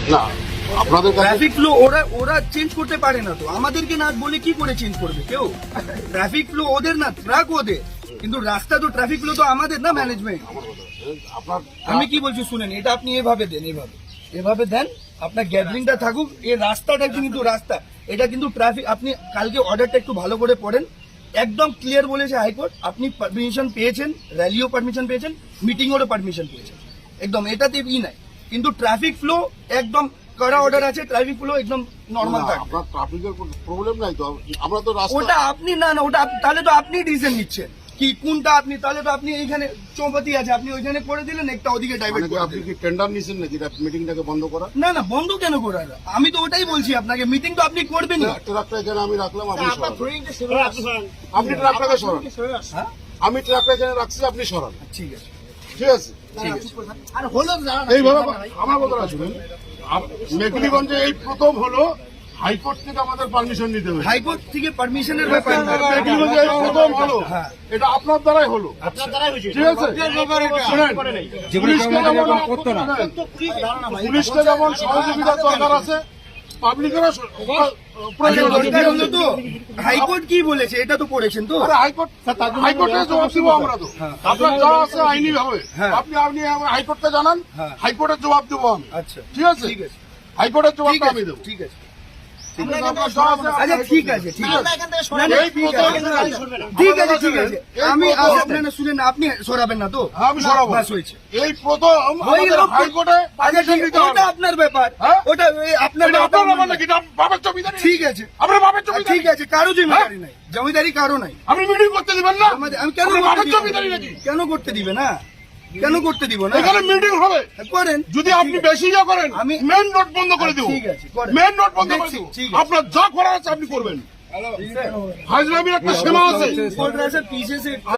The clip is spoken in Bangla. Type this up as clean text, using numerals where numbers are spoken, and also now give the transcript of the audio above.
না আপনাদের কাছে ট্রাফিক ফ্লো ওরা চেঞ্জ করতে পারে না, তো আমাদেরকে না বলে কি করে চেঞ্জ করবে কেউ? ট্রাফিক ফ্লো ওদের না, ট্রাক ওদের, কিন্তু রাস্তা তো ট্রাফিক ফ্লো তো আমাদের না, ম্যানেজমেন্ট। আপনার আমি কি বলছি শুনেন, এটা আপনি এভাবে দেন, এভাবে দেন, আপনার গ্যাদারিংটা থাকুক। এই রাস্তাটা কিন্তু রাস্তা, এটা কিন্তু ট্রাফিক। আপনি কালকে অর্ডারটা একটু ভালো করে পড়েন, একদম ক্লিয়ার বলেছে হাইকোর্ট, আপনি পারমিশন পেয়েছেন, র্যালিও পারমিশন পেয়েছেন, মিটিংয়েরও পারমিশন পেয়েছেন, একদম এটাতে নাই। কিন্তু ট্রাফিক ফ্লো একদম কড়া অর্ডার আছে, ট্রাফিক ফ্লো একদম নর্মাল থাকবে। আপনার ট্রাফিকের প্রবলেম নাই তো, আমরা তো রাস্তা ওটা আপনি না, ওটা তাহলে তো আপনি ডিসিশন নিচ্ছেন কি কোনটা আপনি, তাহলে তো আপনি এইখানে চৌপাতি আছে, আপনি ওইখানে করে দিলেন, একটা ওদিকে ডাইভার্ট মানে কি করে আপনি দিলেন। কি টেন্ডার নিছেন নাকি মিটিংটাকে বন্ধ করা? না না, বন্ধ কেন করার? আমি তো ওটাই বলছি আপনাকে, মিটিং তো আপনি করবেনই। ট্রাকটা এখানে আমি রাখলাম, আপনি সরান। আপনি আপনি ট্রাকটাকে সরান, হ্যাঁ আমি ট্রাকটা এখানে রাখছি, আপনি সরান। ঠিক আছে, ঠিক আছে, ঠিক আছে। আর হলো এইভাবে আমার কথাটা শুনুন। মেঘলিগঞ্জে এই প্রথম হলো হাইকোর্ট থেকে আমাদের পারমিশন নিতে হবে। হাইকোর্ট থেকে পারমিশনের ব্যাপার না। মেঘলিগঞ্জে এই প্রথম হলো, হ্যাঁ। এটা আপনার দ্বারাই হলো। আপনার দ্বারাই হয়েছে। ঠিক আছে, শুনেন, পুলিশকে যেমন সহযোগিতার দরকার আছে, পাবলিকেরও প্রয়োজন আছে। দরকার হলো তো, হাইকোর্ট কি বলেছে এটা তো পড়েছেন তো। আরে হাইকোর্টে জবাব দিব আমরা তো, আপনার যা আছে আইনি ভাবে হ্যাঁ। আপনি হাইকোর্টকে জানান, হ্যাঁ। হাইকোর্টের জবাব দেবো আমি। আচ্ছা ঠিক আছে, ঠিক আছে, হাইকোর্টের ঠিক জবাবটা আছে, আমি দেবো। ঠিক আছে। আপনার যা আছে আচ্ছা ঠিক আছে, ঠিক আছে, এখান থেকে না, না, এই ঠিক প্রথম- আছে, ঠিক আছে, ঠিক আছে। আমি আপনার শুনেন, আপনি সরাবেন না তো? হ্যাঁ, আমি সরাবো। বাস হয়েছে। এই প্রথম আমাদের হাইকোর্টে আচ্ছা ঠিক আছে, ওটা আপনার ব্যাপার, হ্যাঁ? ওটা আপনার এটা ব্যাপার। আপনার ব্যাপার নাকি? এটা বাবার জমিদারি? ঠিক আছে, আপনার বাবার জমিদারি? ঠিক আছে, কারো জমিদারি নাই, জমিদারি কারো নাই। আপনি মিটিং করতে দিবেন না? আমি কেন আপনার করতে বাবার দিব? জমিদারি নাকি? কেন করতে দিবে না? কেন করতে দিব না? এখানে মিটিং হবে, করেন। যদি আপনি বেশি ইয়ে করেন আমি- মেন রোড বন্ধ করে দেবো। ঠিক আছে, করেন। মেন রোড বন্ধ করে দেখছি, দেবো। ঠিক আছে। আপনার যা করার আছে আপনি করবেন। হাজরামির একটা সীমা আছে। कोर्ट पीछे से